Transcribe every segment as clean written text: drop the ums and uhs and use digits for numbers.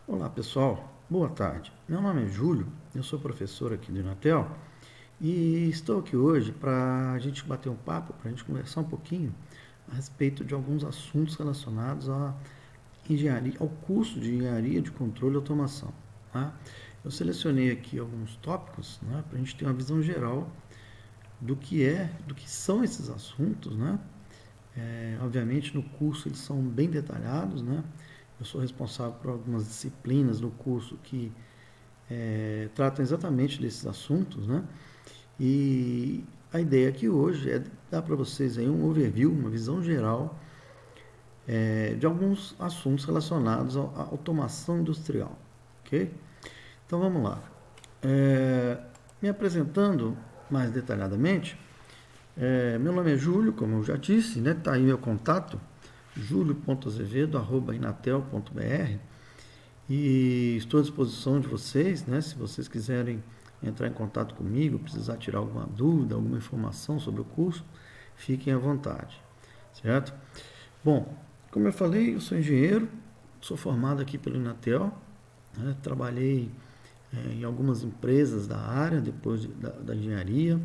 Olá pessoal, boa tarde. Meu nome é Júlio, eu sou professor aqui do Inatel e estou aqui hoje para a gente bater um papo, para a gente conversar um pouquinho a respeito de alguns assuntos relacionados à engenharia, ao curso de engenharia de controle e automação. Tá? Eu selecionei aqui alguns tópicos, né, para a gente ter uma visão geral do que são esses assuntos, né? Obviamente no curso eles são bem detalhados, né? Eu sou responsável por algumas disciplinas no curso que tratam exatamente desses assuntos, né? E a ideia aqui hoje é dar para vocês aí um overview, uma visão geral de alguns assuntos relacionados à automação industrial, ok? Então vamos lá. Me apresentando mais detalhadamente, meu nome é Júlio, como eu já disse, né? Tá aí meu contato, julio.azevedo@inatel.br, e estou à disposição de vocês, né? Se vocês quiserem entrar em contato comigo, precisar tirar alguma dúvida, alguma informação sobre o curso, fiquem à vontade, certo? Bom, como eu falei, eu sou engenheiro, sou formado aqui pelo Inatel, né? Trabalhei em algumas empresas da área depois da engenharia.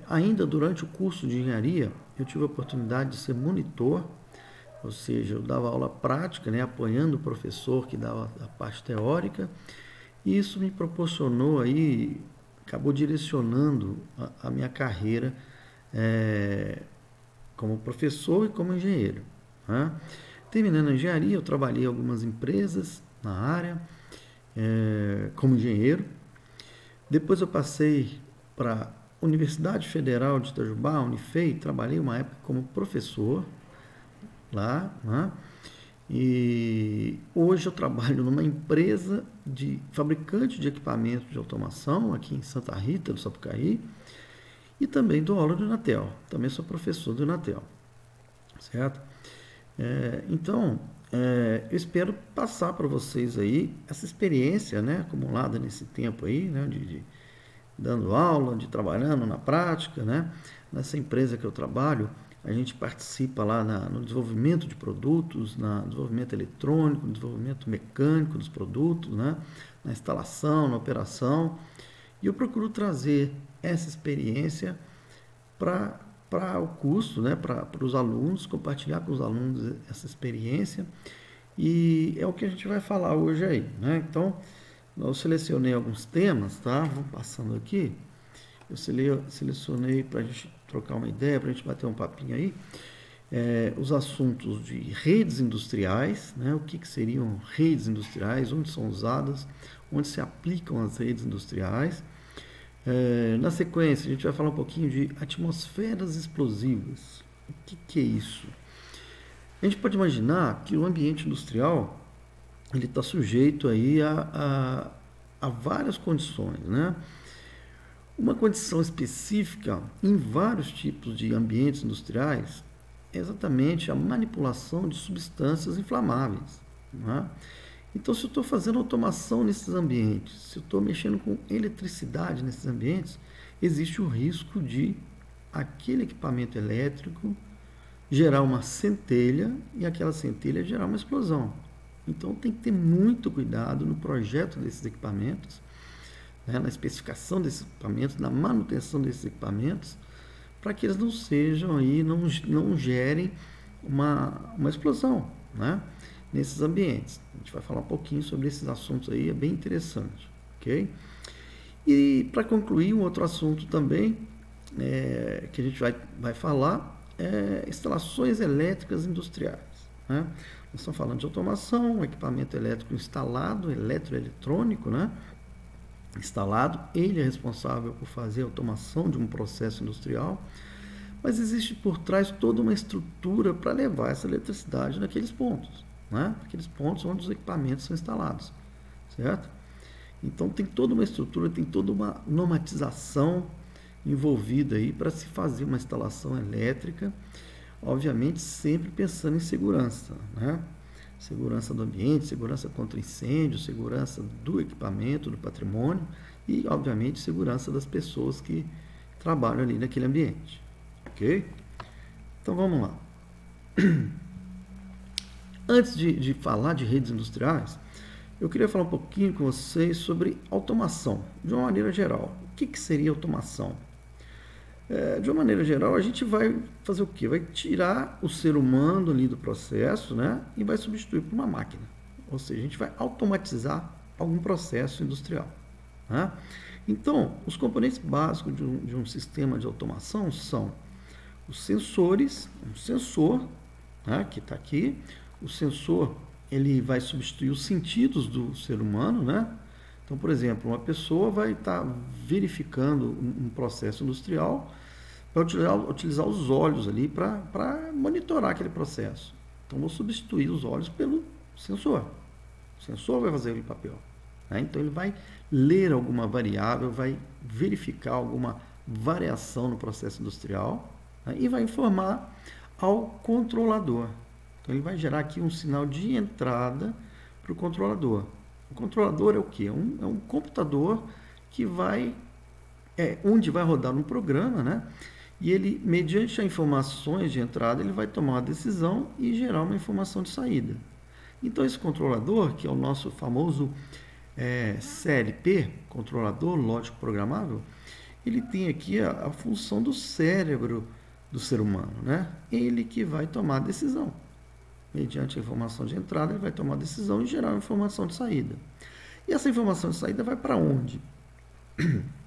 Ainda durante o curso de engenharia, eu tive a oportunidade de ser monitor, ou seja, eu dava aula prática, né, apoiando o professor que dava a parte teórica, e isso me proporcionou aí, acabou direcionando a minha carreira como professor e como engenheiro. Né? Terminando a engenharia, eu trabalhei em algumas empresas na área, como engenheiro. Depois eu passei para a Universidade Federal de Itajubá, Unifei, trabalhei uma época como professor lá, né? E hoje eu trabalho numa empresa de fabricante de equipamentos de automação aqui em Santa Rita do Sapucaí e também dou aula do Inatel, também sou professor do Inatel, certo? Eu espero passar para vocês aí essa experiência, né, acumulada nesse tempo aí, né, de dando aula, de trabalhando na prática, né? Nessa empresa que eu trabalho, a gente participa lá no desenvolvimento de produtos, no desenvolvimento eletrônico, no desenvolvimento mecânico dos produtos, né? Na instalação, na operação. E eu procuro trazer essa experiência para o curso, né? Para os alunos, compartilhar com os alunos essa experiência. E é o que a gente vai falar hoje aí, né? Então, eu selecionei alguns temas, tá? Vamos passando aqui. Eu selecionei para a gente trocar uma ideia, para a gente bater um papinho aí, os assuntos de redes industriais, né? O que seriam redes industriais, onde são usadas, onde se aplicam as redes industriais. Na sequência, a gente vai falar um pouquinho de atmosferas explosivas. O que é isso? A gente pode imaginar que o ambiente industrial ele está sujeito aí a várias condições, né? Uma condição específica em vários tipos de ambientes industriais é exatamente a manipulação de substâncias inflamáveis, né? Então, se eu estou fazendo automação nesses ambientes, se eu estou mexendo com eletricidade nesses ambientes, existe o risco de aquele equipamento elétrico gerar uma centelha e aquela centelha gerar uma explosão. Então tem que ter muito cuidado no projeto desses equipamentos, né, na especificação desses equipamentos, na manutenção desses equipamentos, para que eles não sejam aí, não gerem uma explosão, né, nesses ambientes. A gente vai falar um pouquinho sobre esses assuntos aí, é bem interessante, ok? E para concluir, um outro assunto também que a gente vai falar instalações elétricas industriais, né? Nós estamos falando de automação, equipamento elétrico instalado, eletroeletrônico, né? Instalado, ele é responsável por fazer a automação de um processo industrial, mas existe por trás toda uma estrutura para levar essa eletricidade naqueles pontos, né? Aqueles pontos onde os equipamentos são instalados, certo? Então tem toda uma estrutura, tem toda uma normatização envolvida aí para se fazer uma instalação elétrica, obviamente sempre pensando em segurança, né? Segurança do ambiente, segurança contra incêndio, segurança do equipamento, do patrimônio e, obviamente, segurança das pessoas que trabalham ali naquele ambiente, ok? Então vamos lá. Antes de falar de redes industriais, eu queria falar um pouquinho com vocês sobre automação, de uma maneira geral. O que seria automação? De uma maneira geral, a gente vai fazer o quê? Vai tirar o ser humano ali do processo, né? E vai substituir por uma máquina. Ou seja, a gente vai automatizar algum processo industrial, né? Então, os componentes básicos de um sistema de automação são os sensores, um sensor, né, que está aqui. O sensor, ele vai substituir os sentidos do ser humano, né? Então, por exemplo, uma pessoa vai estar verificando um processo industrial, vai utilizar os olhos ali para monitorar aquele processo. Então, vou substituir os olhos pelo sensor. O sensor vai fazer aquele papel, né? Então, ele vai ler alguma variável, vai verificar alguma variação no processo industrial, né? E vai informar ao controlador. Então, ele vai gerar aqui um sinal de entrada para o controlador. O controlador é o quê? É um computador que onde vai rodar um programa, né? E ele, mediante as informações de entrada, ele vai tomar uma decisão e gerar uma informação de saída. Então, esse controlador, que é o nosso famoso CLP, controlador lógico programável, ele tem aqui a função do cérebro do ser humano, né? Ele que vai tomar a decisão. Mediante a informação de entrada, ele vai tomar a decisão e gerar uma informação de saída. E essa informação de saída vai para onde?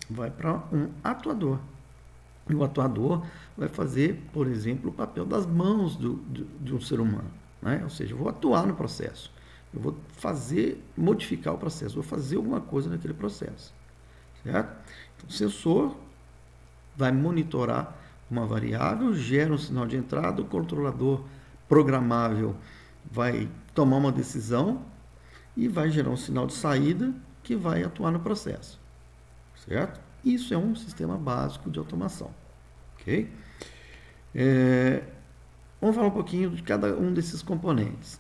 Vai para um atuador. E o atuador vai fazer, por exemplo, o papel das mãos de um ser humano, né? Ou seja, eu vou atuar no processo. Eu vou modificar o processo, vou fazer alguma coisa naquele processo, certo? Então, o sensor vai monitorar uma variável, gera um sinal de entrada, o controlador programável vai tomar uma decisão e vai gerar um sinal de saída que vai atuar no processo, certo? Isso é um sistema básico de automação, ok? Vamos falar um pouquinho de cada um desses componentes.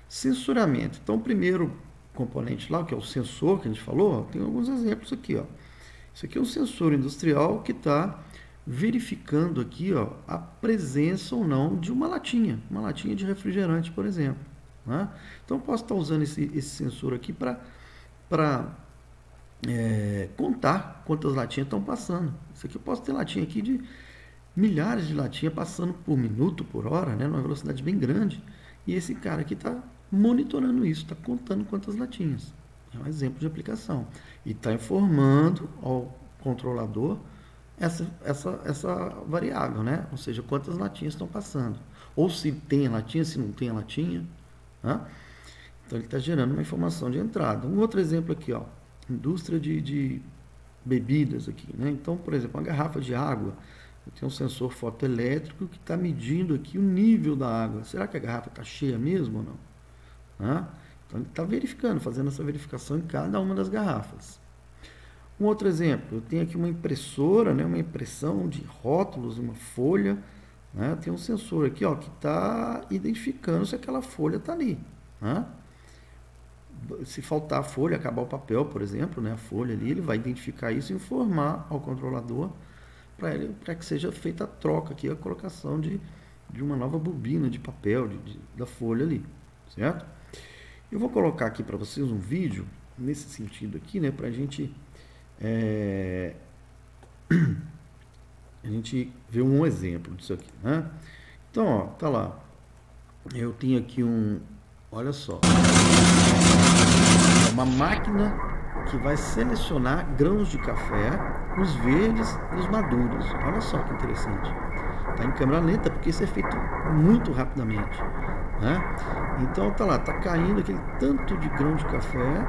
Sensoriamento. Então, o primeiro componente lá, que é o sensor que a gente falou, tem alguns exemplos aqui, ó. Isso aqui é um sensor industrial que está verificando aqui, ó, a presença ou não de uma latinha de refrigerante, por exemplo, né? Então, eu posso estar usando esse sensor aqui para contar quantas latinhas estão passando. Isso aqui eu posso ter latinha aqui de milhares de latinhas passando por minuto, por hora, né, numa velocidade bem grande. E esse cara aqui está monitorando isso, está contando quantas latinhas. É um exemplo de aplicação. E está informando ao controlador essa variável, né? Ou seja, quantas latinhas estão passando. Ou se tem latinha, se não tem latinha, né? Então, ele está gerando uma informação de entrada. Um outro exemplo aqui, ó, indústria de bebidas aqui, né? Então, por exemplo, uma garrafa de água, tem um sensor fotoelétrico que está medindo aqui o nível da água. Será que a garrafa está cheia mesmo ou não? Né? Então, ele está verificando, fazendo essa verificação em cada uma das garrafas. Um outro exemplo, eu tenho aqui uma impressora, né? Uma impressão de rótulos, uma folha, né? Tem um sensor aqui, ó, que está identificando se aquela folha está ali, né? Se faltar a folha, acabar o papel, por exemplo, né? A folha ali, ele vai identificar isso e informar ao controlador para que seja feita a troca aqui, a colocação de uma nova bobina de papel, da folha ali, certo? Eu vou colocar aqui para vocês um vídeo nesse sentido aqui, né? Para a gente ver um exemplo disso aqui, né? Então, ó, tá lá. Eu tenho aqui olha só, uma máquina que vai selecionar grãos de café, os verdes e os maduros. Olha só que interessante. Está em câmera lenta porque isso é feito muito rapidamente, né? Então tá lá, tá caindo aquele tanto de grão de café.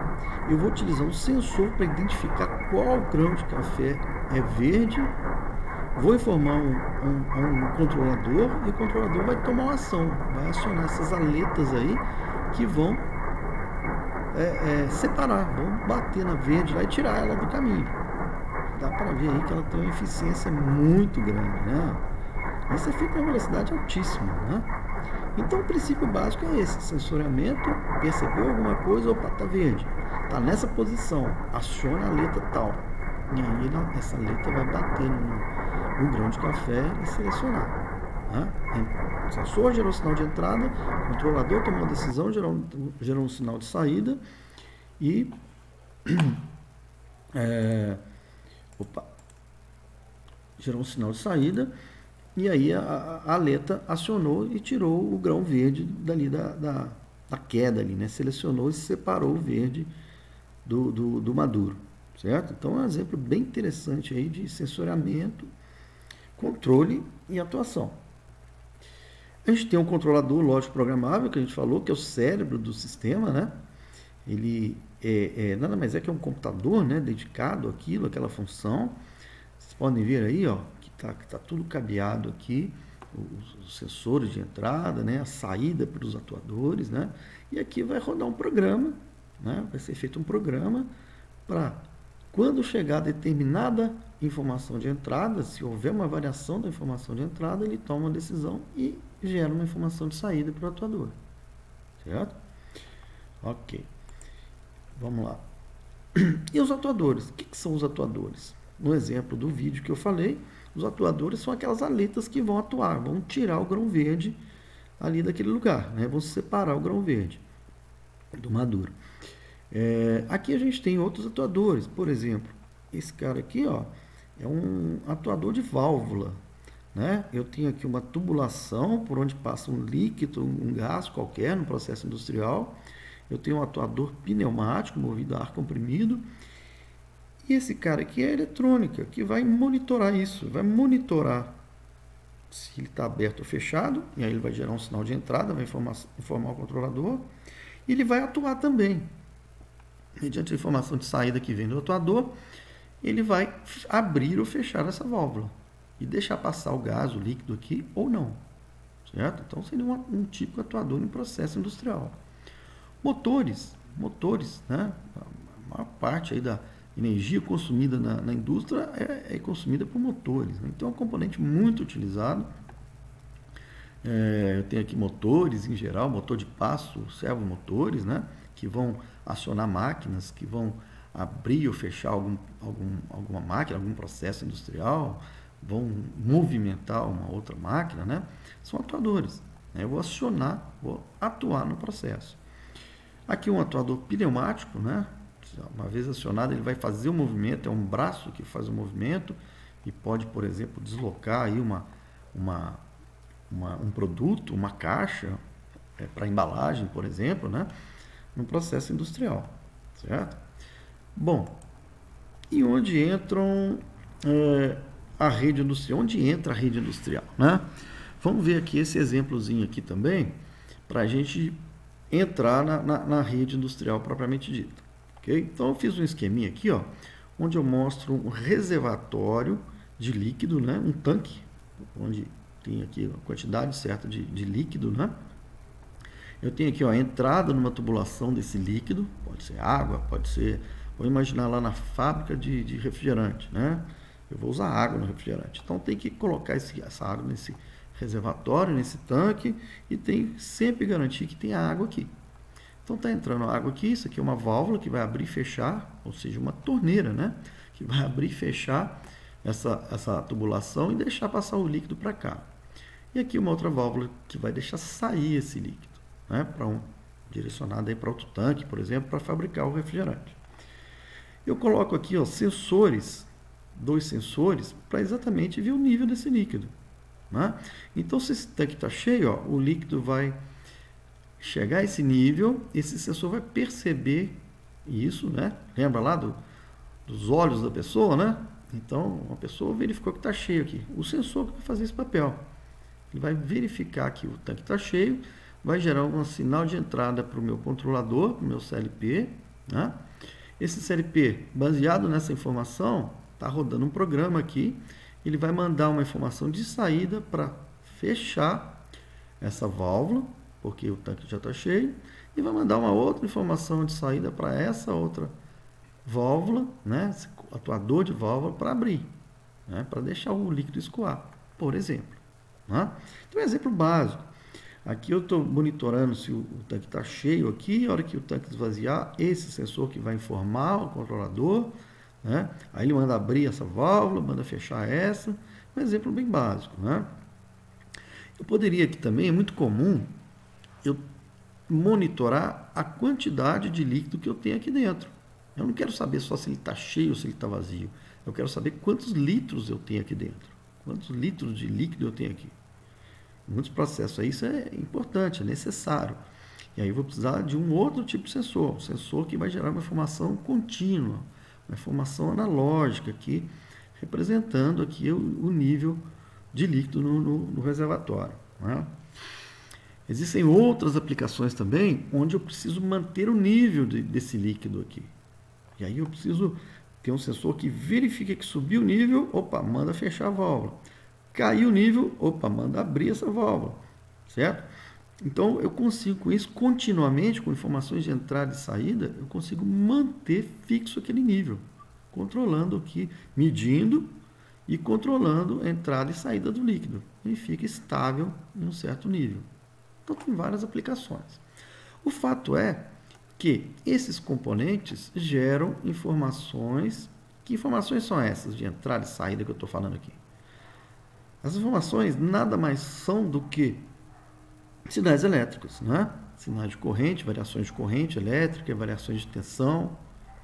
Eu vou utilizar um sensor para identificar qual grão de café é verde. Vou informar um controlador e o controlador vai tomar uma ação, vai acionar essas aletas aí que vão separar, vão bater na verde lá e tirar ela do caminho. Dá para ver aí que ela tem uma eficiência muito grande, né? Isso é feito a uma velocidade altíssima, né? Então o princípio básico é esse: sensoriamento, percebeu alguma coisa, opa, tá verde, tá nessa posição, aciona a letra tal, e aí essa letra vai bater no grão de café e selecionar, né? O sensor gerou o sinal de entrada, o controlador tomou a decisão, gerou um sinal de saída, e opa, gerou um sinal de saída, e aí a aleta acionou e tirou o grão verde dali da queda ali, né? Selecionou e separou o verde do maduro, certo? Então é um exemplo bem interessante aí de sensoriamento, controle e atuação. A gente tem um controlador lógico programável, que a gente falou, que é o cérebro do sistema, né? Ele nada mais é que um computador, né, dedicado àquilo, àquela função. Vocês podem ver aí, ó, que tá tudo cabeado aqui, os sensores de entrada, né, a saída para os atuadores, né? E aqui vai rodar um programa, né? Vai ser feito um programa para quando chegar determinada informação de entrada, se houver uma variação da informação de entrada, ele toma uma decisão e gera uma informação de saída para o atuador. Certo? Ok. Vamos lá. E os atuadores? O que são os atuadores? No exemplo do vídeo que eu falei, os atuadores são aquelas aletas que vão atuar, vão tirar o grão verde ali daquele lugar, né? Vão separar o grão verde do maduro. Aqui a gente tem outros atuadores, por exemplo, esse cara aqui, ó, é um atuador de válvula, né? Eu tenho aqui uma tubulação por onde passa um líquido, um gás qualquer no processo industrial. Eu tenho um atuador pneumático movido a ar comprimido. E esse cara aqui é a eletrônica, que vai monitorar isso, vai monitorar se ele está aberto ou fechado, e aí ele vai gerar um sinal de entrada, vai informar o controlador, e ele vai atuar também. Mediante a informação de saída que vem do atuador, ele vai abrir ou fechar essa válvula e deixar passar o gás, o líquido aqui ou não. Certo? Então seria um típico atuador em processo industrial. Motores, né? A maior parte aí da energia consumida na indústria é consumida por motores, né? Então é um componente muito utilizado. Eu tenho aqui motores em geral, motor de passo, servomotores, né? Que vão acionar máquinas, que vão abrir ou fechar alguma máquina, algum processo industrial, vão movimentar uma outra máquina, né? São atuadores, né? Eu vou acionar, vou atuar no processo. Aqui um atuador pneumático, né? Uma vez acionado, ele vai fazer o movimento, é um braço que faz o movimento e pode, por exemplo, deslocar aí um produto, uma caixa para embalagem, por exemplo, né? No processo industrial, certo? Bom, e onde entram a rede industrial? Onde entra a rede industrial, né? Vamos ver aqui esse exemplozinho aqui também, para a gente entrar na rede industrial propriamente dita. Okay? Então eu fiz um esqueminha aqui, ó, onde eu mostro um reservatório de líquido, né? Um tanque, onde tem aqui a quantidade certa de líquido, né? Eu tenho aqui, ó, a entrada numa tubulação desse líquido, pode ser água, pode ser, vou imaginar lá na fábrica de refrigerante, né? Eu vou usar água no refrigerante, então tem que colocar essa água nesse reservatório, nesse tanque, e tem sempre garantir que tem água aqui. Então está entrando água aqui, isso aqui é uma válvula que vai abrir e fechar, ou seja, uma torneira, né? Que vai abrir e fechar essa tubulação e deixar passar o líquido para cá. E aqui uma outra válvula que vai deixar sair esse líquido, né? Direcionado aí para outro tanque, por exemplo, para fabricar o refrigerante. Eu coloco aqui, ó, sensores, 2 sensores, para exatamente ver o nível desse líquido, né? Então, se esse tanque está cheio, ó, o líquido vai chegar a esse nível, esse sensor vai perceber isso, né? Lembra lá dos olhos da pessoa, né? Então, uma pessoa verificou que está cheio aqui. O sensor que vai fazer esse papel. Ele vai verificar que o tanque está cheio, vai gerar um sinal de entrada para o meu controlador, para o meu CLP, né? Esse CLP, baseado nessa informação, está rodando um programa aqui. Ele vai mandar uma informação de saída para fechar essa válvula, porque o tanque já está cheio, e vai mandar uma outra informação de saída para essa outra válvula, né, esse atuador de válvula, para abrir, né, para deixar o líquido escoar, por exemplo, né? Então, um exemplo básico. Aqui eu estou monitorando se o tanque está cheio aqui, a hora que o tanque esvaziar, esse sensor que vai informar o controlador, né, aí ele manda abrir essa válvula, manda fechar essa, um exemplo bem básico, né? Eu poderia aqui também, é muito comum, eu monitorar a quantidade de líquido que eu tenho aqui dentro. Eu não quero saber só se ele está cheio ou se ele está vazio. Eu quero saber quantos litros eu tenho aqui dentro. Quantos litros de líquido eu tenho aqui. Em muitos processos aí isso é importante, é necessário. E aí eu vou precisar de um outro tipo de sensor. Um sensor que vai gerar uma informação contínua, uma informação analógica aqui, representando aqui o nível de líquido no reservatório. Né? Existem outras aplicações também, onde eu preciso manter o nível desse líquido aqui. E aí eu preciso ter um sensor que verifique que subiu o nível, opa, manda fechar a válvula. Caiu o nível, opa, manda abrir essa válvula. Certo? Então eu consigo com isso, continuamente, com informações de entrada e saída, eu consigo manter fixo aquele nível. Controlando aqui, medindo e controlando a entrada e saída do líquido. Ele fica estável em um certo nível. Então tem várias aplicações. O fato é que esses componentes geram informações. Que informações são essas de entrada e saída que eu estou falando aqui? As informações nada mais são do que sinais elétricos, né? Sinais de corrente, variações de corrente elétrica, variações de tensão,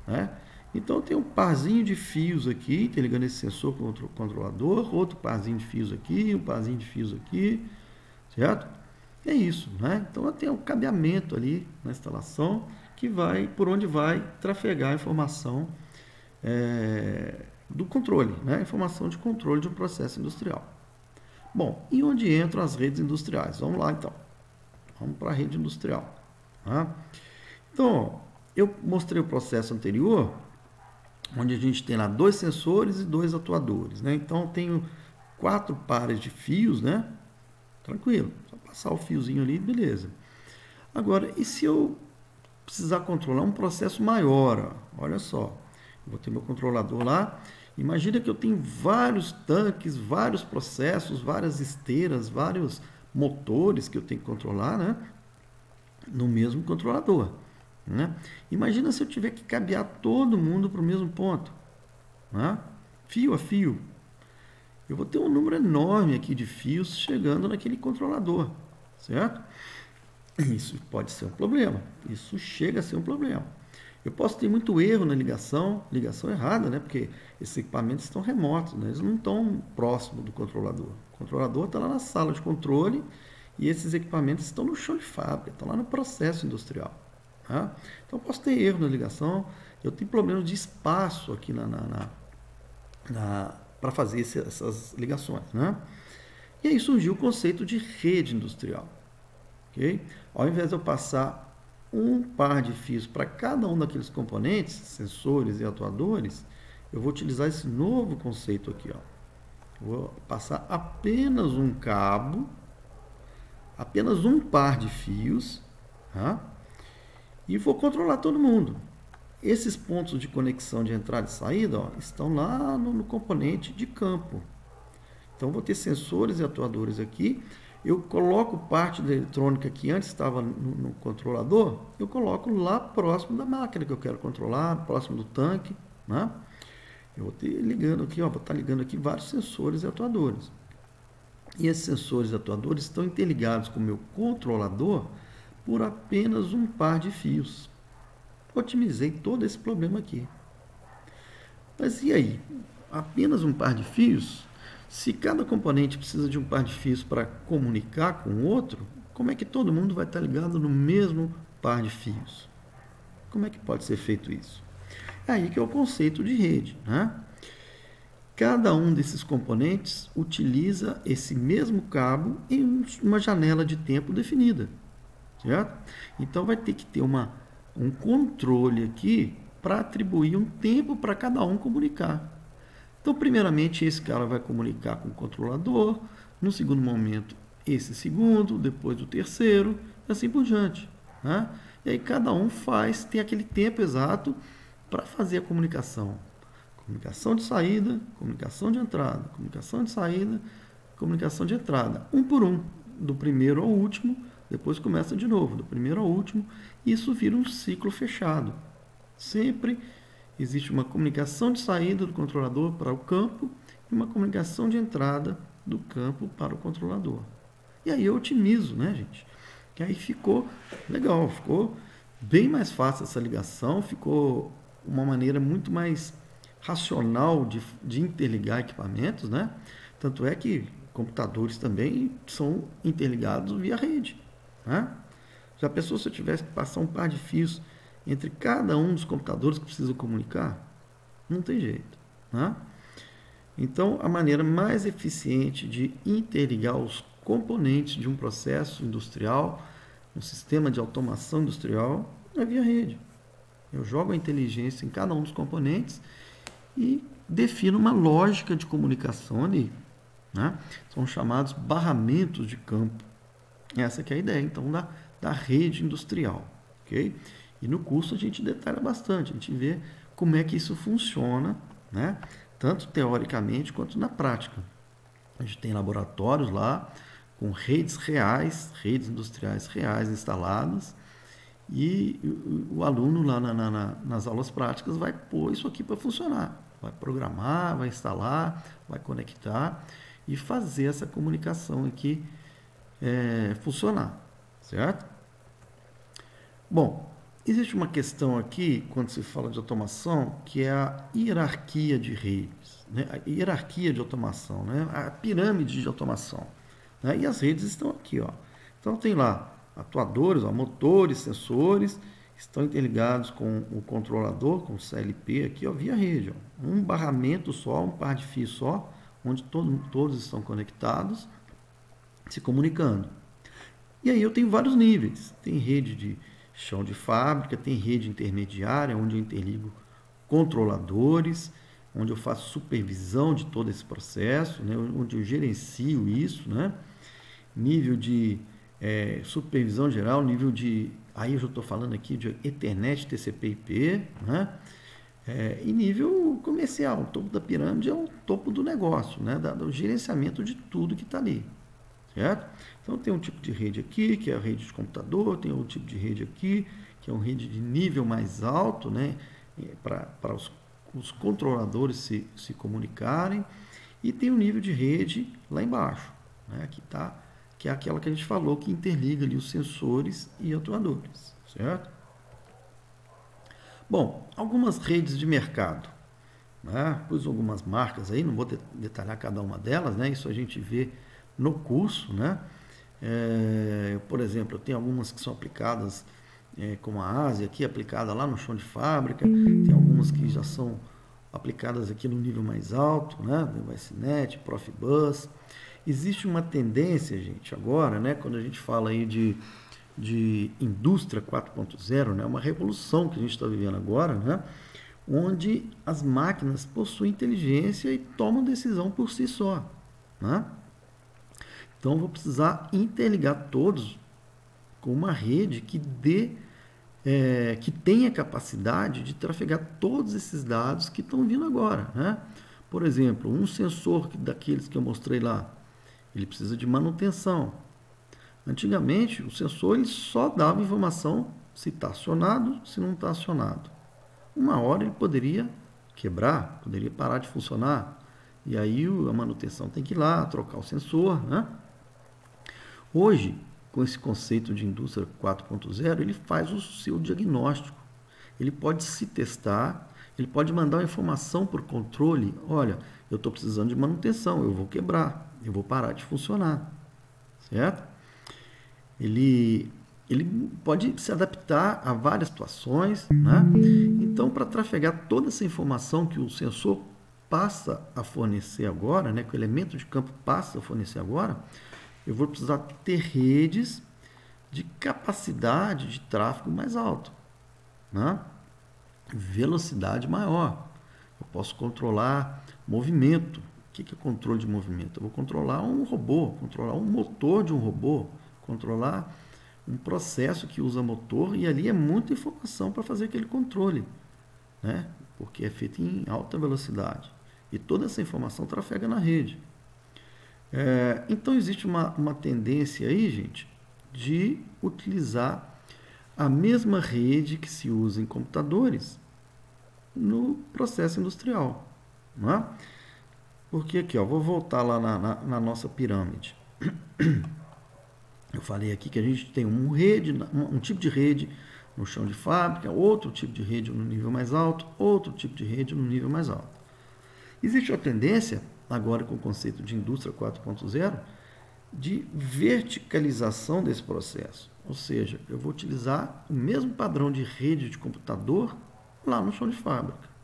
né? Então tem um parzinho de fios aqui, interligando esse sensor com outro controlador, outro parzinho de fios aqui, um parzinho de fios aqui, certo? É isso, né? Então tem um cabeamento ali na instalação que vai, por onde vai trafegar a informação do controle, né? Informação de controle de um processo industrial. Bom, e onde entram as redes industriais? Vamos lá então. Vamos para a rede industrial. Tá? Então, eu mostrei o processo anterior, onde a gente tem lá 2 sensores e 2 atuadores. Né? Então, eu tenho 4 pares de fios, né? Tranquilo, só passar o fiozinho ali, beleza. Agora, e se eu precisar controlar um processo maior? Ó? Olha só, eu vou ter meu controlador lá. Imagina que eu tenho vários tanques, vários processos, várias esteiras, vários motores que eu tenho que controlar, né? No mesmo controlador. Né? Imagina se eu tiver que cabear todo mundo para o mesmo ponto. Né? Fio a fio. Eu vou ter um número enorme aqui de fios chegando naquele controlador. Certo? Isso pode ser um problema. Isso chega a ser um problema. Eu posso ter muito erro na ligação errada, né? Porque esses equipamentos estão remotos, né? Eles não estão próximos do controlador. O controlador está lá na sala de controle e esses equipamentos estão no chão de fábrica, estão lá no processo industrial. Tá? Então, eu posso ter erro na ligação, eu tenho problemas de espaço aqui para fazer essas ligações. Né? E aí surgiu o conceito de rede industrial. Okay? Ao invés de eu passar um par de fios para cada um daqueles componentes, sensores e atuadores, eu vou utilizar esse novo conceito aqui. Ó. Vou passar apenas um cabo, apenas um par de fios, tá? E vou controlar todo mundo. Esses pontos de conexão de entrada e saída, ó, estão lá no componente de campo. Então, vou ter sensores e atuadores aqui. Eu coloco parte da eletrônica que antes estava no controlador, eu coloco lá próximo da máquina que eu quero controlar, próximo do tanque. Né? Eu vou ter ligando aqui, ó, vou estar ligando aqui vários sensores e atuadores. E esses sensores e atuadores estão interligados com o meu controlador por apenas um par de fios. Otimizei todo esse problema aqui. Mas e aí? Apenas um par de fios? Se cada componente precisa de um par de fios para comunicar com o outro, como é que todo mundo vai estar ligado no mesmo par de fios? Como é que pode ser feito isso? É aí que é o conceito de rede. Né? Cada um desses componentes utiliza esse mesmo cabo em uma janela de tempo definida. Certo? Então vai ter que ter um controle aqui para atribuir um tempo para cada um comunicar. Então, primeiramente, esse cara vai comunicar com o controlador, no segundo momento, esse segundo, depois o terceiro, e assim por diante. Né? E aí cada um tem aquele tempo exato para fazer a comunicação. Comunicação de saída, comunicação de entrada, comunicação de saída, comunicação de entrada. Um por um, do primeiro ao último, depois começa de novo, do primeiro ao último, e isso vira um ciclo fechado. Sempre existe uma comunicação de saída do controlador para o campo e uma comunicação de entrada do campo para o controlador. E aí eu otimizo, né, gente? Que aí ficou legal, ficou bem mais fácil essa ligação, ficou uma maneira muito mais racional de interligar equipamentos, né? Tanto é que computadores também são interligados via rede, né? Já pensou se eu tivesse que passar um par de fios entre cada um dos computadores que precisam comunicar? Não tem jeito, né? Então, a maneira mais eficiente de interligar os componentes de um processo industrial, um sistema de automação industrial, é via rede. Eu jogo a inteligência em cada um dos componentes e defino uma lógica de comunicação ali, né? São chamados barramentos de campo. Essa que é a ideia, então, da rede industrial, ok? E no curso a gente detalha bastante, a gente vê como é que isso funciona, né? Tanto teoricamente quanto na prática. A gente tem laboratórios lá com redes reais, redes industriais reais instaladas, e o aluno lá nas aulas práticas vai pôr isso aqui para funcionar. Vai programar, vai instalar, vai conectar e fazer essa comunicação aqui funcionar, certo? Bom, existe uma questão aqui, quando se fala de automação, que é a hierarquia de redes, né? A hierarquia de automação, né? A pirâmide de automação, né? E as redes estão aqui, ó. Então tem lá atuadores, ó, motores, sensores, estão interligados com o controlador, com o CLP aqui, ó, via rede. Ó. Um barramento só, um par de fios só, onde todos estão conectados, se comunicando. E aí eu tenho vários níveis. Tem rede de chão de fábrica, tem rede intermediária, onde eu interligo controladores, onde eu faço supervisão de todo esse processo, né, onde eu gerencio isso, né? Nível de supervisão geral, nível de... Aí eu já estou falando aqui de Ethernet, TCP/IP, né? E nível comercial, o topo da pirâmide é o topo do negócio, né? Do gerenciamento de tudo que está ali, certo? Então tem um tipo de rede aqui, que é a rede de computador, tem outro tipo de rede aqui, que é uma rede de nível mais alto, né? Para os controladores se comunicarem, e tem um nível de rede lá embaixo, né? Que é aquela que a gente falou, que interliga ali os sensores e atuadores, certo? Bom, algumas redes de mercado, né? Pus algumas marcas aí, não vou detalhar cada uma delas, né? Isso a gente vê no curso, né? Por exemplo, eu tenho algumas que são aplicadas, como a Ásia aqui, aplicada lá no chão de fábrica, tem algumas que já são aplicadas aqui no nível mais alto, né? Devicenet, Profibus. Existe uma tendência, gente, agora, né? Quando a gente fala aí de indústria 4.0, né? Uma revolução que a gente está vivendo agora, né? Onde as máquinas possuem inteligência e tomam decisão por si só, né? Então, eu vou precisar interligar todos com uma rede que que tenha capacidade de trafegar todos esses dados que estão vindo agora, né? Por exemplo, um sensor daqueles que eu mostrei lá, ele precisa de manutenção. Antigamente, o sensor ele só dava informação se está acionado, se não está acionado. Uma hora ele poderia quebrar, poderia parar de funcionar. E aí a manutenção tem que ir lá, trocar o sensor, né? Hoje, com esse conceito de indústria 4.0, ele faz o seu diagnóstico. Ele pode se testar, ele pode mandar uma informação por controle. Olha, eu estou precisando de manutenção, eu vou quebrar, eu vou parar de funcionar, certo? Ele pode se adaptar a várias situações, né? Então, para trafegar toda essa informação que o sensor passa a fornecer agora, né, que o elemento de campo passa a fornecer agora, eu vou precisar ter redes de capacidade de tráfego mais alto, né? Velocidade maior. Eu posso controlar movimento. O que é controle de movimento? Eu vou controlar um robô, controlar um motor de um robô, controlar um processo que usa motor, e ali é muita informação para fazer aquele controle, né? Porque é feito em alta velocidade. E toda essa informação trafega na rede. Então existe uma tendência aí, gente, de utilizar a mesma rede que se usa em computadores no processo industrial, não é? Porque aqui, ó, vou voltar lá na nossa pirâmide. Eu falei aqui que a gente tem um tipo de rede no chão de fábrica, outro tipo de rede no nível mais alto, outro tipo de rede no nível mais alto. Existe a tendência, agora com o conceito de indústria 4.0, de verticalização desse processo. Ou seja, eu vou utilizar o mesmo padrão de rede de computador lá no chão de fábrica.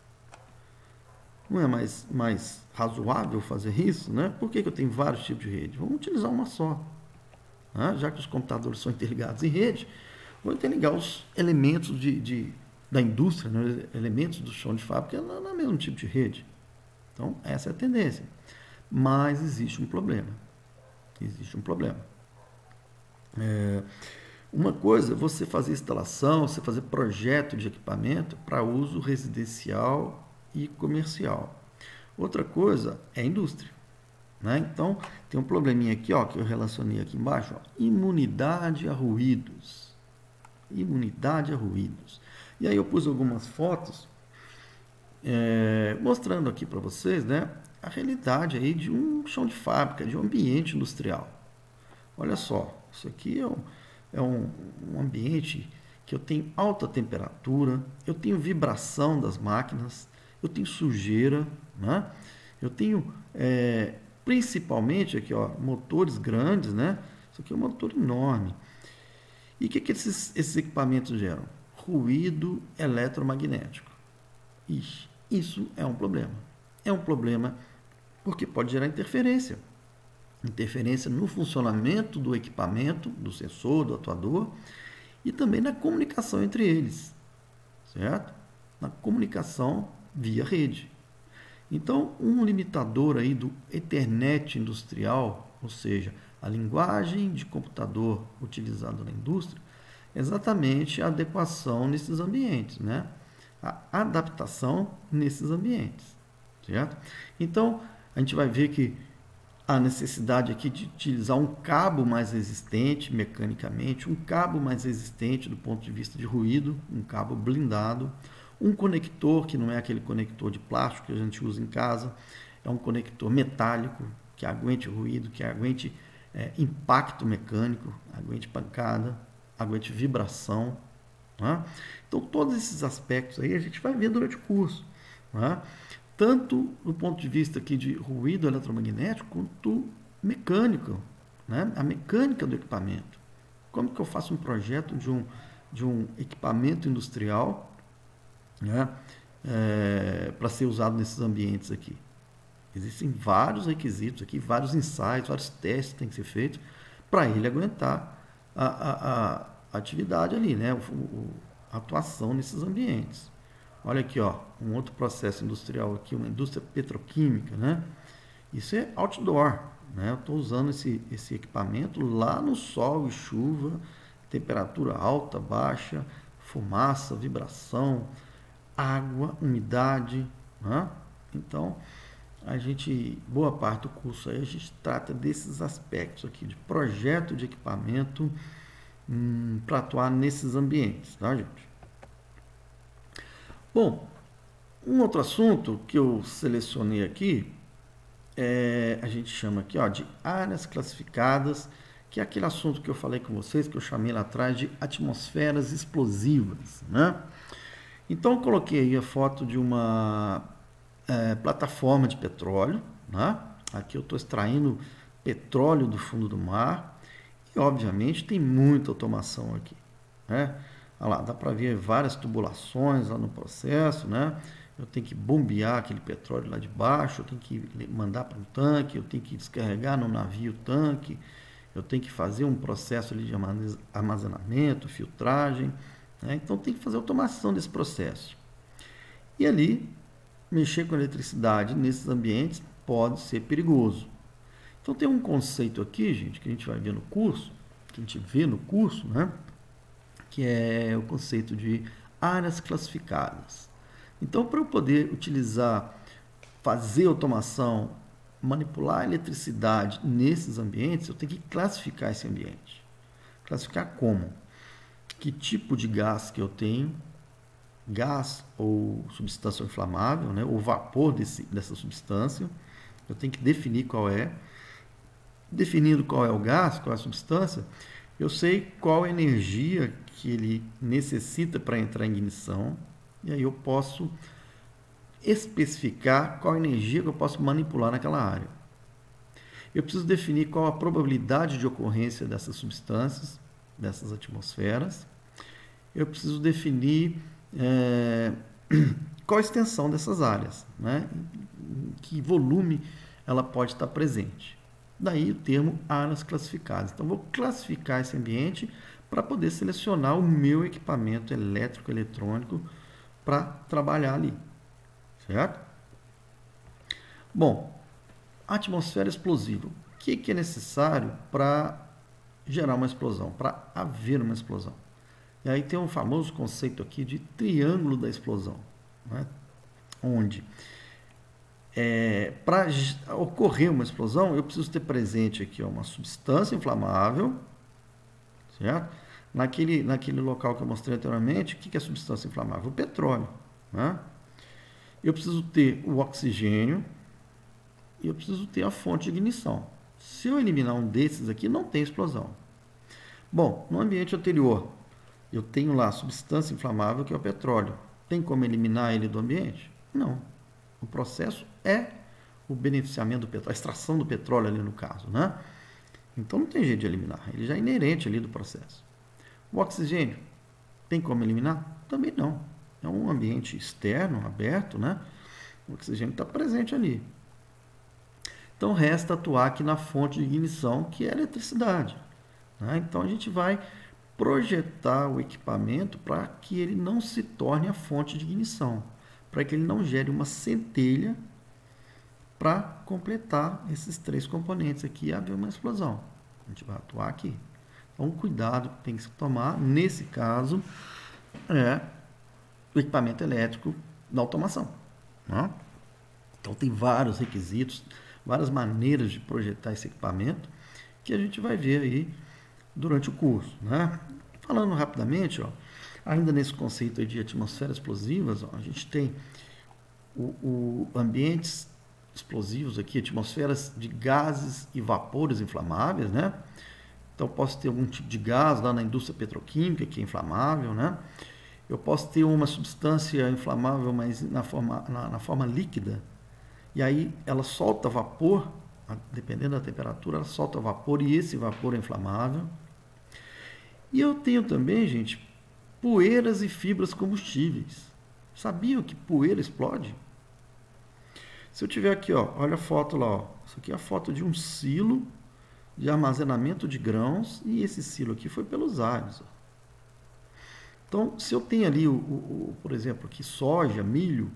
Não é mais razoável fazer isso, né? Por que eu tenho vários tipos de rede? Vamos utilizar uma só. Né? Já que os computadores são interligados em rede, vou interligar os elementos da indústria, né? Elementos do chão de fábrica no mesmo tipo de rede. Então, essa é a tendência. Mas existe um problema. Existe um problema. Uma coisa é você fazer instalação, você fazer projeto de equipamento para uso residencial e comercial. Outra coisa é a indústria. Né? Então, tem um probleminha aqui, ó, que eu relacionei aqui embaixo. Ó, imunidade a ruídos. Imunidade a ruídos. E aí eu pus algumas fotos mostrando aqui para vocês, né, a realidade aí de um chão de fábrica, de um ambiente industrial. Olha só, isso aqui é um ambiente que eu tenho alta temperatura, eu tenho vibração das máquinas, eu tenho sujeira, né? Eu tenho principalmente aqui, ó, motores grandes, né? Isso aqui é um motor enorme. E o que esses equipamentos geram? Ruído eletromagnético. Ixi, isso é um problema. É um problema porque pode gerar interferência. Interferência no funcionamento do equipamento, do sensor, do atuador e também na comunicação entre eles, certo? Na comunicação via rede. Então, um limitador aí do Ethernet industrial, ou seja, a linguagem de computador utilizada na indústria, é exatamente a adequação nesses ambientes, né? A adaptação nesses ambientes, certo? Então, a gente vai ver que a necessidade aqui de utilizar um cabo mais resistente mecanicamente, um cabo mais resistente do ponto de vista de ruído, um cabo blindado, um conector que não é aquele conector de plástico que a gente usa em casa, é um conector metálico que aguente ruído, que aguente impacto mecânico, aguente pancada, aguente vibração. Né? Então, todos esses aspectos aí a gente vai ver durante o curso. Né? Tanto do ponto de vista aqui de ruído eletromagnético, quanto mecânico, né? A mecânica do equipamento. Como que eu faço um projeto de um equipamento industrial, né? Para ser usado nesses ambientes aqui? Existem vários requisitos aqui, vários ensaios, vários testes que têm que ser feitos para ele aguentar a atividade ali, né? A atuação nesses ambientes. Olha aqui, ó, um outro processo industrial aqui, uma indústria petroquímica, né? Isso é outdoor, né? Eu estou usando esse equipamento lá no sol e chuva, temperatura alta, baixa, fumaça, vibração, água, umidade, né? Então, boa parte do curso aí, a gente trata desses aspectos aqui, de projeto de equipamento para atuar nesses ambientes, tá, gente? Bom, um outro assunto que eu selecionei aqui, a gente chama aqui, ó, de áreas classificadas, que é aquele assunto que eu falei com vocês, que eu chamei lá atrás de atmosferas explosivas, né? Então, eu coloquei aí a foto de uma plataforma de petróleo, né? Aqui eu estou extraindo petróleo do fundo do mar e, obviamente, tem muita automação aqui, né? Olha lá, dá para ver várias tubulações lá no processo, né? Eu tenho que bombear aquele petróleo lá de baixo, eu tenho que mandar para um tanque, eu tenho que descarregar no navio o tanque, eu tenho que fazer um processo ali de armazenamento, filtragem, né? Então tem que fazer automação desse processo. E ali, mexer com eletricidade nesses ambientes pode ser perigoso. Então tem um conceito aqui, gente, que a gente vai ver no curso, que a gente vê no curso, né? Que é o conceito de áreas classificadas. Então, para eu poder utilizar, fazer automação, manipular a eletricidade nesses ambientes, eu tenho que classificar esse ambiente. Classificar como? Que tipo de gás que eu tenho, gás ou substância inflamável, né, ou vapor dessa substância, eu tenho que definir qual é. Definindo qual é o gás, qual é a substância, Eu sei qual energia que ele necessita para entrar em ignição, e aí eu posso especificar qual energia que eu posso manipular naquela área. Eu preciso definir qual a probabilidade de ocorrência dessas substâncias, dessas atmosferas. Eu preciso definir qual a extensão dessas áreas, né? Que volume ela pode estar presente. Daí o termo áreas classificadas. Então, vou classificar esse ambiente para poder selecionar o meu equipamento elétrico, eletrônico para trabalhar ali, certo? Bom, atmosfera explosiva. O que é necessário para gerar uma explosão, para haver uma explosão? E aí tem um famoso conceito aqui de triângulo da explosão, né? Onde para ocorrer uma explosão, eu preciso ter presente aqui uma substância inflamável, certo? Naquele local que eu mostrei anteriormente, o que é substância inflamável? O petróleo, né? Eu preciso ter o oxigênio e eu preciso ter a fonte de ignição. Se eu eliminar um desses aqui, não tem explosão. Bom, no ambiente anterior, eu tenho lá a substância inflamável, que é o petróleo. Tem como eliminar ele do ambiente? Não. O processo é o beneficiamento do petróleo, a extração do petróleo ali no caso, né? Então não tem jeito de eliminar, ele já é inerente ali do processo. O oxigênio, tem como eliminar? Também não. É um ambiente externo, aberto, né? O oxigênio está presente ali. Então resta atuar aqui na fonte de ignição, que é a eletricidade, né? Então a gente vai projetar o equipamento para que ele não se torne a fonte de ignição, para que ele não gere uma centelha para completar esses três componentes aqui e haver uma explosão. A gente vai atuar aqui. Então, o cuidado que tem que se tomar, nesse caso, é o equipamento elétrico da automação, né? Então, tem vários requisitos, várias maneiras de projetar esse equipamento que a gente vai ver aí durante o curso, né? Falando rapidamente, ó, ainda nesse conceito aí de atmosferas explosivas, ó, a gente tem ambientes explosivos aqui, atmosferas de gases e vapores inflamáveis, né? Então, posso ter algum tipo de gás lá na indústria petroquímica que é inflamável, né? Eu posso ter uma substância inflamável, mas na forma líquida, e aí ela solta vapor, dependendo da temperatura, ela solta vapor e esse vapor é inflamável. E eu tenho também, gente, poeiras e fibras combustíveis. Sabiam que poeira explode? Se eu tiver aqui, ó, olha a foto lá, ó. Isso aqui é a foto de um silo de armazenamento de grãos e esse silo aqui foi pelos ares, ó. Então, se eu tenho ali, por exemplo, aqui soja, milho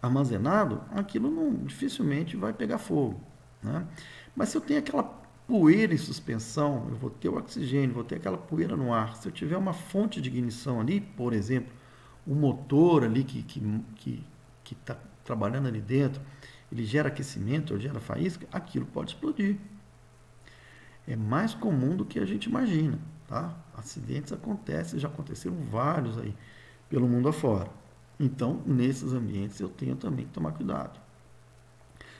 armazenado, aquilo dificilmente vai pegar fogo, né? Mas se eu tenho aquela poeira em suspensão, eu vou ter o oxigênio, vou ter aquela poeira no ar. Se eu tiver uma fonte de ignição ali, por exemplo, o motor ali que está trabalhando ali dentro, ele gera aquecimento, ou gera faísca, aquilo pode explodir. É mais comum do que a gente imagina, tá? Acidentes acontecem, já aconteceram vários aí pelo mundo afora. Então, nesses ambientes eu tenho também que tomar cuidado.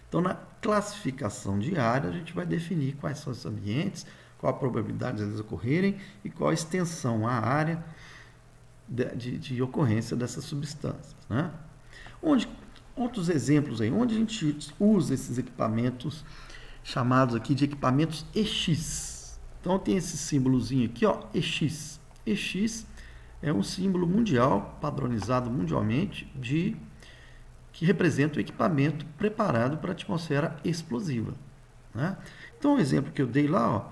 Então, na classificação de área, a gente vai definir quais são esses ambientes, qual a probabilidade de eles ocorrerem e qual a extensão, a área de ocorrência dessas substâncias, né? Outros exemplos aí, onde a gente usa esses equipamentos chamados aqui de equipamentos EX. Então, tem esse símbolozinho aqui, ó, EX. EX é um símbolo mundial, padronizado mundialmente, que representa o equipamento preparado para a atmosfera explosiva, né? Então, o exemplo que eu dei lá, ó,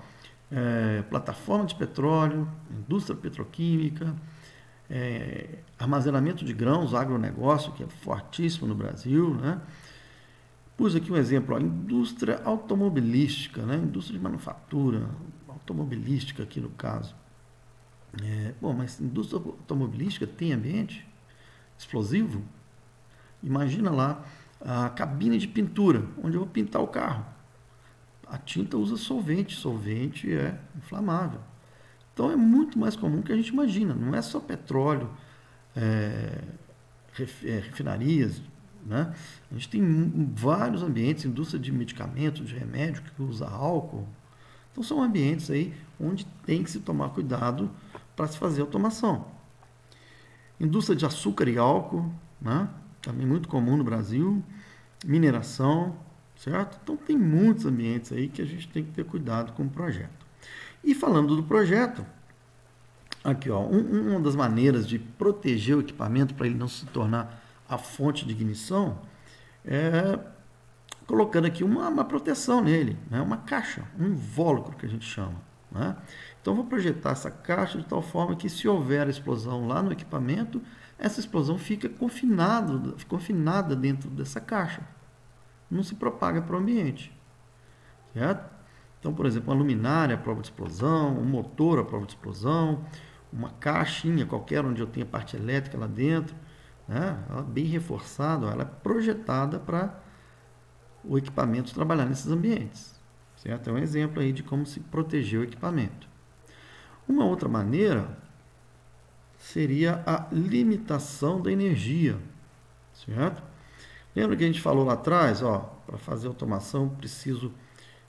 plataforma de petróleo, indústria petroquímica, armazenamento de grãos, agronegócio, que é fortíssimo no Brasil, né? Pus aqui um exemplo, ó, indústria automobilística, né? Indústria de manufatura, automobilística aqui no caso. Bom, mas indústria automobilística tem ambiente explosivo? Imagina lá a cabine de pintura, onde eu vou pintar o carro. A tinta usa solvente, solvente é inflamável. Então é muito mais comum que a gente imagina, não é só petróleo, refinarias, né? A gente tem vários ambientes, indústria de medicamentos, de remédio, que usa álcool. Então são ambientes aí onde tem que se tomar cuidado para se fazer automação. Indústria de açúcar e álcool, né? Também muito comum no Brasil, mineração, certo? Então tem muitos ambientes aí que a gente tem que ter cuidado com o projeto. E falando do projeto, aqui ó, uma das maneiras de proteger o equipamento para ele não se tornar a fonte de ignição é colocando aqui uma proteção nele, né? Uma caixa, um invólucro que a gente chama, né? Então vou projetar essa caixa de tal forma que se houver explosão lá no equipamento, essa explosão fica confinada dentro dessa caixa, não se propaga para o ambiente, certo? Então, por exemplo, uma luminária à prova de explosão, um motor à prova de explosão, uma caixinha qualquer onde eu tenha parte elétrica lá dentro, né? Ela bem reforçada, ela é projetada para o equipamento trabalhar nesses ambientes, certo? É um exemplo aí de como se proteger o equipamento. Uma outra maneira seria a limitação da energia, certo? Lembra que a gente falou lá atrás, ó, para fazer automação preciso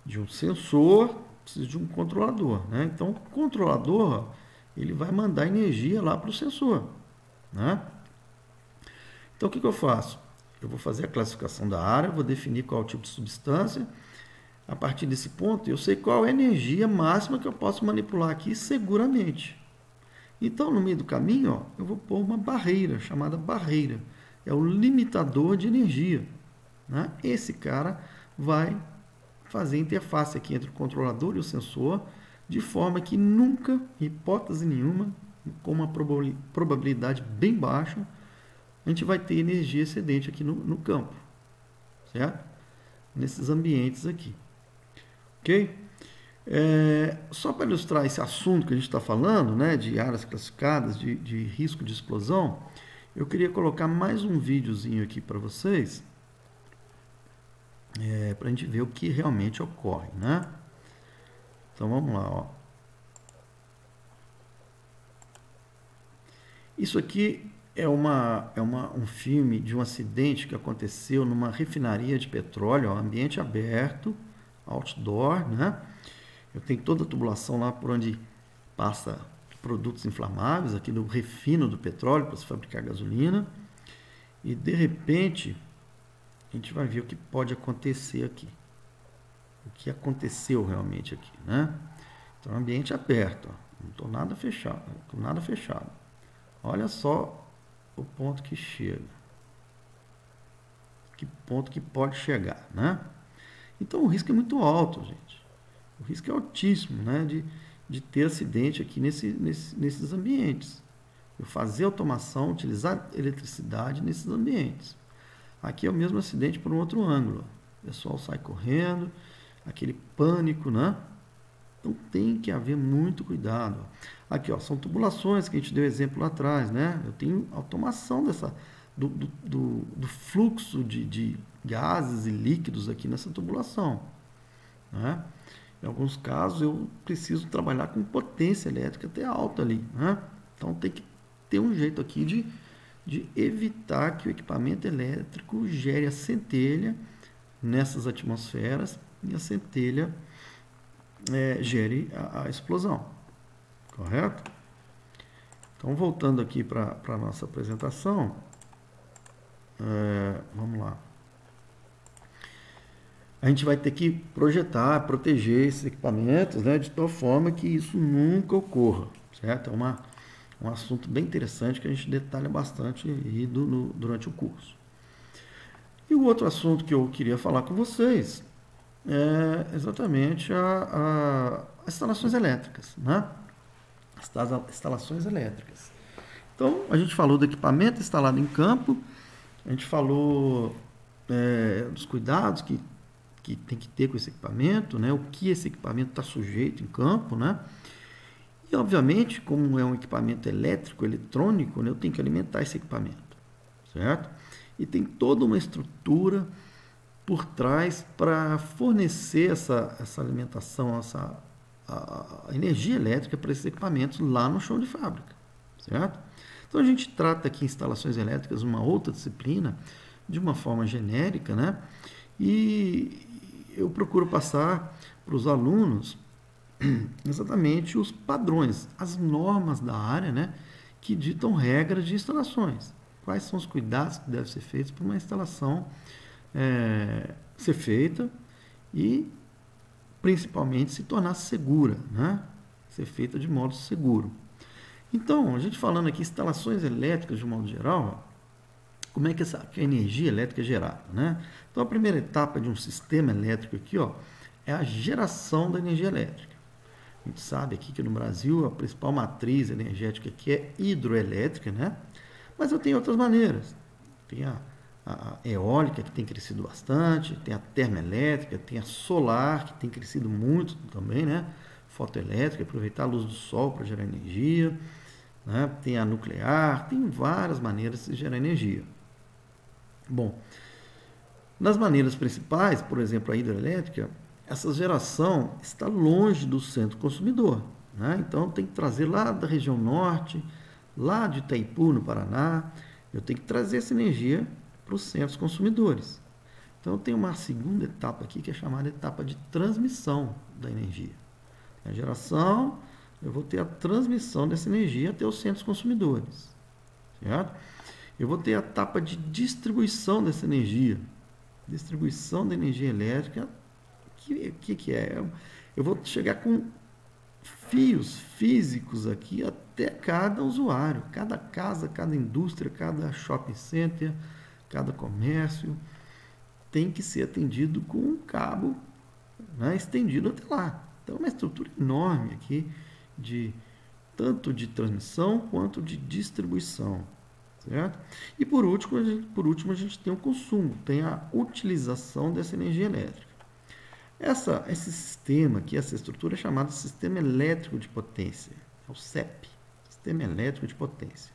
de um sensor, preciso de um controlador, né? Então, o controlador, ele vai mandar energia lá para o sensor, né? Então, o que eu faço? Eu vou fazer a classificação da área, vou definir qual é o tipo de substância. A partir desse ponto, eu sei qual é a energia máxima que eu posso manipular aqui seguramente. Então, no meio do caminho, ó, eu vou pôr uma barreira, chamada barreira. É o limitador de energia, né? Esse cara vai fazer a interface aqui entre o controlador e o sensor, de forma que nunca, hipótese nenhuma, com uma probabilidade bem baixa, a gente vai ter energia excedente aqui no campo, certo? Nesses ambientes aqui, ok? Só para ilustrar esse assunto que a gente está falando, né, de áreas classificadas, de risco de explosão, eu queria colocar mais um videozinho aqui para vocês, para a gente ver o que realmente ocorre, né? Então vamos lá, ó. Isso aqui é um filme de um acidente que aconteceu numa refinaria de petróleo, ó, ambiente aberto, outdoor, né? Eu tenho toda a tubulação lá por onde passa produtos inflamáveis, aqui do refino do petróleo para se fabricar gasolina. E de repente, a gente vai ver o que pode acontecer aqui. O que aconteceu realmente aqui, né? Então, ambiente aberto, ó. Não estou nada fechado, não estou nada fechado. Olha só o ponto que chega. Que ponto que pode chegar, né? Então, o risco é muito alto, gente. O risco é altíssimo, né? De ter acidente aqui nesses ambientes. Eu fazer automação, utilizar eletricidade nesses ambientes. Aqui é o mesmo acidente por um outro ângulo. O pessoal sai correndo, aquele pânico, né? Então tem que haver muito cuidado. Aqui, ó, são tubulações que a gente deu exemplo lá atrás, né? Eu tenho automação do fluxo de gases e líquidos aqui nessa tubulação, né? Em alguns casos eu preciso trabalhar com potência elétrica até alta ali, né? Então tem que ter um jeito aqui de evitar que o equipamento elétrico gere a centelha nessas atmosferas e a centelha gere a explosão, correto? Então, voltando aqui para a nossa apresentação, vamos lá. A gente vai ter que projetar, proteger esses equipamentos, né, de tal forma que isso nunca ocorra, certo? É um assunto bem interessante que a gente detalha bastante aí durante o curso. E o outro assunto que eu queria falar com vocês é exatamente as instalações elétricas, né? As instalações elétricas. Então, a gente falou do equipamento instalado em campo, a gente falou dos cuidados que tem que ter com esse equipamento, né? O que esse equipamento está sujeito em campo, né? E, obviamente, como é um equipamento elétrico, eletrônico, né, eu tenho que alimentar esse equipamento, certo? E tem toda uma estrutura por trás para fornecer essa alimentação, a energia elétrica para esses equipamentos lá no chão de fábrica, certo? Então, a gente trata aqui instalações elétricas, uma outra disciplina, de uma forma genérica, né? E eu procuro passar para os alunos exatamente os padrões, as normas da área, né, que ditam regras de instalações. Quais são os cuidados que devem ser feitos para uma instalação ser feita e, principalmente, se tornar segura, né, ser feita de modo seguro. Então, a gente falando aqui instalações elétricas de um modo geral, como é que essa energia elétrica é gerada, né? Então, a primeira etapa de um sistema elétrico aqui, ó, é a geração da energia elétrica. A gente sabe aqui que no Brasil a principal matriz energética aqui é hidroelétrica, né? Mas eu tenho outras maneiras. Tem a eólica, que tem crescido bastante, tem a termoelétrica, tem a solar, que tem crescido muito também, né? Fotoelétrica, aproveitar a luz do sol para gerar energia, né? Tem a nuclear, tem várias maneiras de gerar energia. Bom, nas maneiras principais, por exemplo, a hidrelétrica, essa geração está longe do centro consumidor, né? Então tem que trazer lá da região norte, lá de Itaipu, no Paraná, eu tenho que trazer essa energia para os centros consumidores. Então tem uma segunda etapa aqui que é chamada etapa de transmissão da energia. A geração, eu vou ter a transmissão dessa energia até os centros consumidores, certo? Eu vou ter a etapa de distribuição dessa energia. Distribuição da energia elétrica, que é? Eu vou chegar com fios físicos aqui até cada usuário, cada casa, cada indústria, cada shopping center, cada comércio tem que ser atendido com um cabo, né, estendido até lá. Então, é uma estrutura enorme aqui, tanto de transmissão quanto de distribuição. Certo? E por último, a gente tem o consumo, tem a utilização dessa energia elétrica. Esse sistema aqui, essa estrutura é chamada Sistema Elétrico de Potência, é o CEP, Sistema Elétrico de Potência.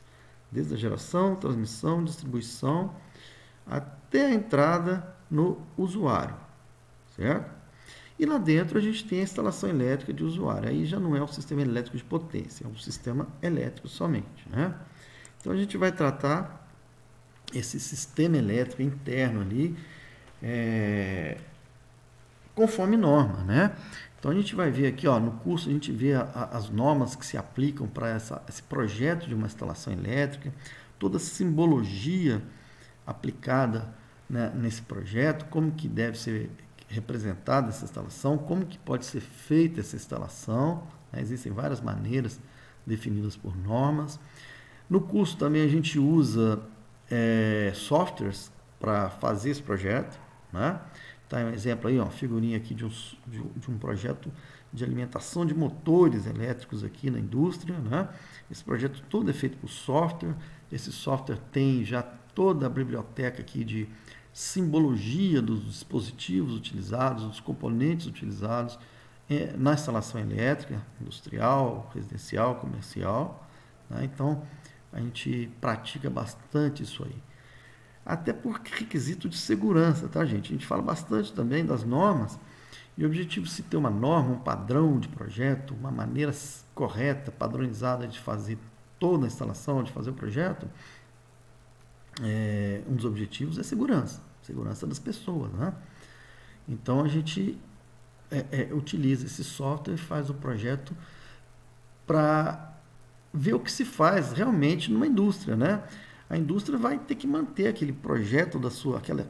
Desde a geração, transmissão, distribuição, até a entrada no usuário, certo? E lá dentro a gente tem a instalação elétrica de usuário, aí já não é o Sistema Elétrico de Potência, é um sistema elétrico somente, né? Então, a gente vai tratar esse sistema elétrico interno ali conforme norma, né? Então, a gente vai ver aqui, ó, no curso, a gente vê as normas que se aplicam para esse projeto de uma instalação elétrica, toda a simbologia aplicada, né, nesse projeto, como que deve ser representada essa instalação, como que pode ser feita essa instalação, né? Existem várias maneiras definidas por normas. No curso também a gente usa softwares para fazer esse projeto, né? Tá um exemplo aí, ó, figurinha aqui de um projeto de alimentação de motores elétricos aqui na indústria, né? Esse projeto todo é feito por software. Esse software tem já toda a biblioteca aqui de simbologia dos dispositivos utilizados, dos componentes utilizados na instalação elétrica, industrial, residencial, comercial, né? Então, a gente pratica bastante isso aí. Até por requisito de segurança, tá, gente? A gente fala bastante também das normas, e o objetivo de se ter uma norma, um padrão de projeto, uma maneira correta, padronizada de fazer toda a instalação, de fazer o projeto, um dos objetivos é segurança das pessoas, né? Então, a gente utiliza esse software e faz o projeto para ver o que se faz realmente numa indústria, né? A indústria vai ter que manter aquele projeto aquele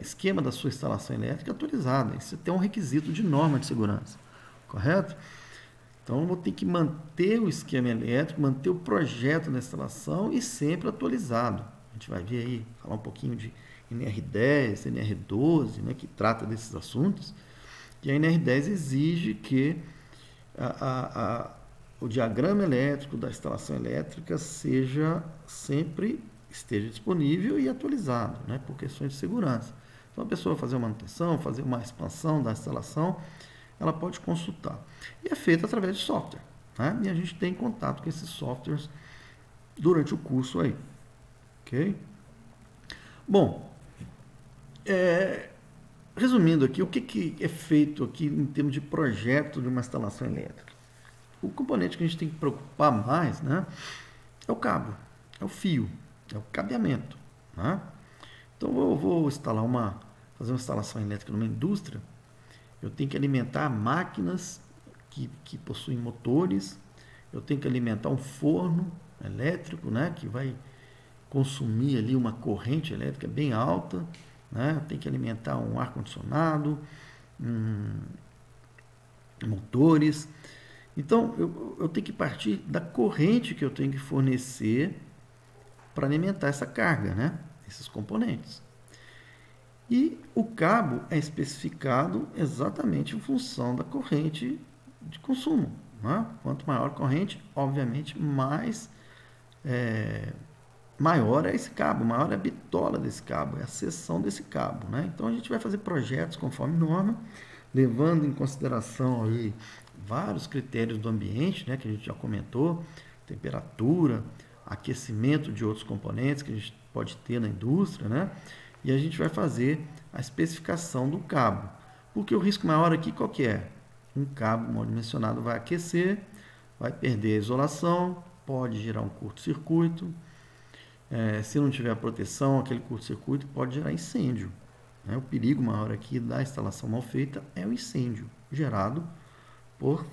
esquema da sua instalação elétrica atualizado. Isso tem um requisito de norma de segurança, correto? Então, eu vou ter que manter o esquema elétrico, manter o projeto da instalação e sempre atualizado. A gente vai ver aí, falar um pouquinho de NR10, NR12, né, que trata desses assuntos. E a NR10 exige que o diagrama elétrico da instalação elétrica esteja disponível e atualizado, né, por questões de segurança. Então, a pessoa fazer uma manutenção, fazer uma expansão da instalação, ela pode consultar. E é feito através de software, né? E a gente tem contato com esses softwares durante o curso aí. Ok? Bom, resumindo aqui, o que é feito aqui em termos de projeto de uma instalação elétrica? O componente que a gente tem que preocupar mais, né, é o cabo, é o fio, é o cabeamento, né? Então, eu vou fazer uma instalação elétrica numa indústria, eu tenho que alimentar máquinas que possuem motores, eu tenho que alimentar um forno elétrico, né, que vai consumir ali uma corrente elétrica bem alta, né, eu tenho que alimentar um ar-condicionado, motores. Então, eu tenho que partir da corrente que eu tenho que fornecer para alimentar essa carga, né, esses componentes. E o cabo é especificado exatamente em função da corrente de consumo, né? Quanto maior a corrente, obviamente, maior é esse cabo, maior é a bitola desse cabo, é a seção desse cabo, né? Então a gente vai fazer projetos conforme norma, levando em consideração aí vários critérios do ambiente, né, que a gente já comentou, temperatura, aquecimento de outros componentes que a gente pode ter na indústria, né? E a gente vai fazer a especificação do cabo. Porque o risco maior aqui qual que é? Um cabo mal dimensionado vai aquecer, vai perder a isolação, pode gerar um curto-circuito. Se não tiver proteção, aquele curto-circuito pode gerar incêndio. Né? O perigo maior aqui da instalação mal feita é o incêndio gerado por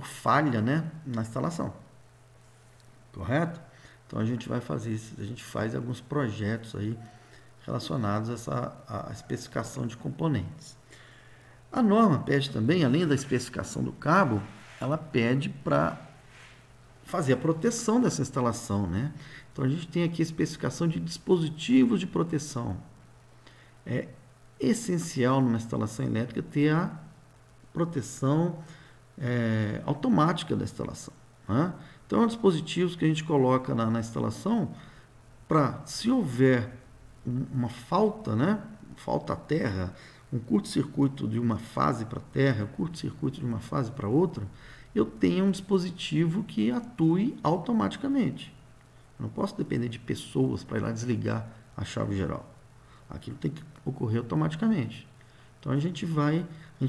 falha, né, na instalação. Correto? Então a gente vai fazer isso, a gente faz alguns projetos aí relacionados à especificação de componentes. A norma pede também, além da especificação do cabo, ela pede para fazer a proteção dessa instalação, né? Então a gente tem aqui a especificação de dispositivos de proteção. É essencial numa instalação elétrica ter a proteção automática da instalação, né? Então, são dispositivos que a gente coloca na instalação para, se houver uma falta, né, falta à terra, um curto-circuito de uma fase para a terra, um curto-circuito de uma fase para outra, eu tenho um dispositivo que atue automaticamente. Eu não posso depender de pessoas para ir lá desligar a chave geral. Aquilo tem que ocorrer automaticamente. Então a gente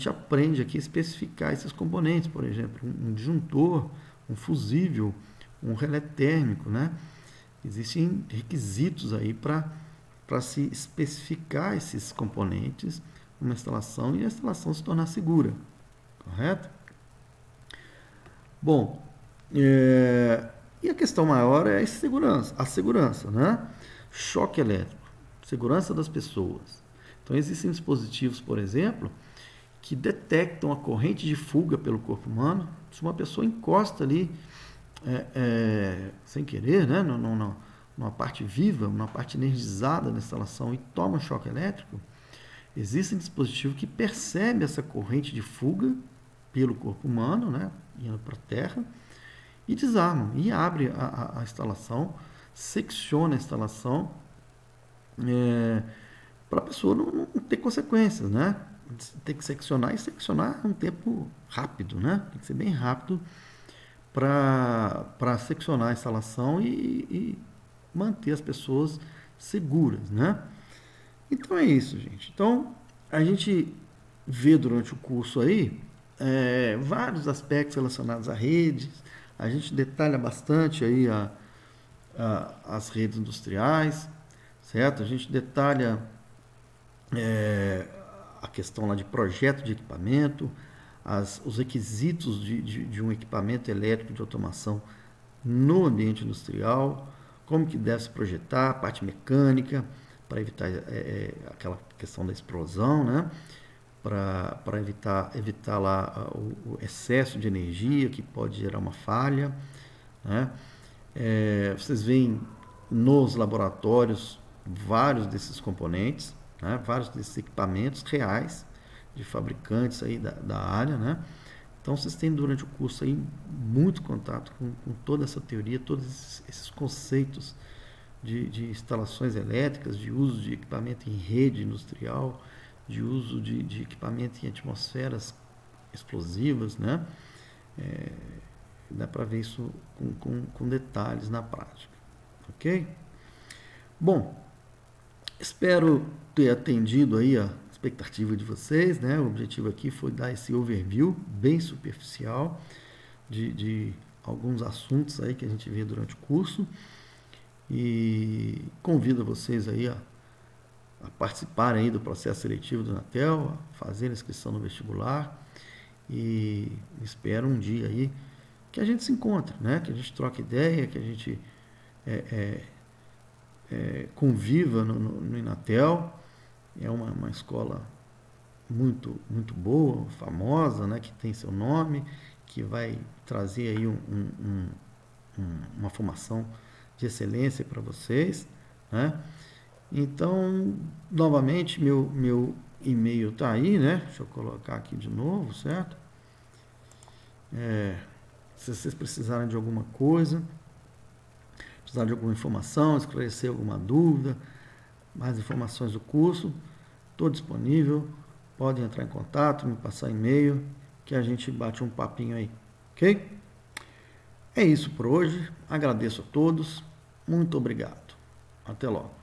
aprende aqui a especificar esses componentes, por exemplo, um disjuntor, um fusível, um relé térmico, né? Existem requisitos aí para se especificar esses componentes numa instalação e a instalação se tornar segura, correto? Bom, e a questão maior é a segurança, né? Choque elétrico, segurança das pessoas. Então existem dispositivos, por exemplo, que detectam a corrente de fuga pelo corpo humano. Se uma pessoa encosta ali sem querer, né, numa parte viva, numa parte energizada da instalação e toma um choque elétrico, existe um dispositivo que percebe essa corrente de fuga pelo corpo humano, né, indo para a terra, e desarma, e abre a instalação, secciona a instalação, para a pessoa não ter consequências, né? Tem que seccionar e seccionar um tempo rápido, né? Tem que ser bem rápido para seccionar a instalação e manter as pessoas seguras, né? Então é isso, gente. Então a gente vê durante o curso aí vários aspectos relacionados à redes. A gente detalha bastante aí as redes industriais, certo? A gente detalha a questão lá de projeto de equipamento, os requisitos de um equipamento elétrico de automação no ambiente industrial, como que deve se projetar, a parte mecânica, para evitar aquela questão da explosão, né? Para evitar lá o excesso de energia que pode gerar uma falha, né? Vocês veem nos laboratórios vários desses componentes, né? Vários desses equipamentos reais de fabricantes aí da área, né? Então vocês têm durante o curso aí muito contato com toda essa teoria, todos esses conceitos de instalações elétricas, de uso de equipamento em rede industrial, de uso de equipamento em atmosferas explosivas, né? Dá para ver isso com detalhes na prática, ok? Bom, espero ter atendido aí a expectativa de vocês, né? O objetivo aqui foi dar esse overview bem superficial de alguns assuntos aí que a gente vê durante o curso e convido vocês aí a participarem aí do processo seletivo do Anatel, a fazer a inscrição no vestibular e espero um dia aí que a gente se encontre, né? Que a gente troque ideia, que a gente conviva no Inatel. É uma escola muito boa, famosa, né? Que tem seu nome, que vai trazer aí uma formação de excelência para vocês, né? Então, novamente, meu e-mail está aí, né? Deixa eu colocar aqui de novo, certo? Se vocês precisarem de alguma coisa, precisar de alguma informação, esclarecer alguma dúvida, mais informações do curso, estou disponível. Podem entrar em contato, me passar e-mail, que a gente bate um papinho aí, ok? É isso por hoje. Agradeço a todos. Muito obrigado. Até logo.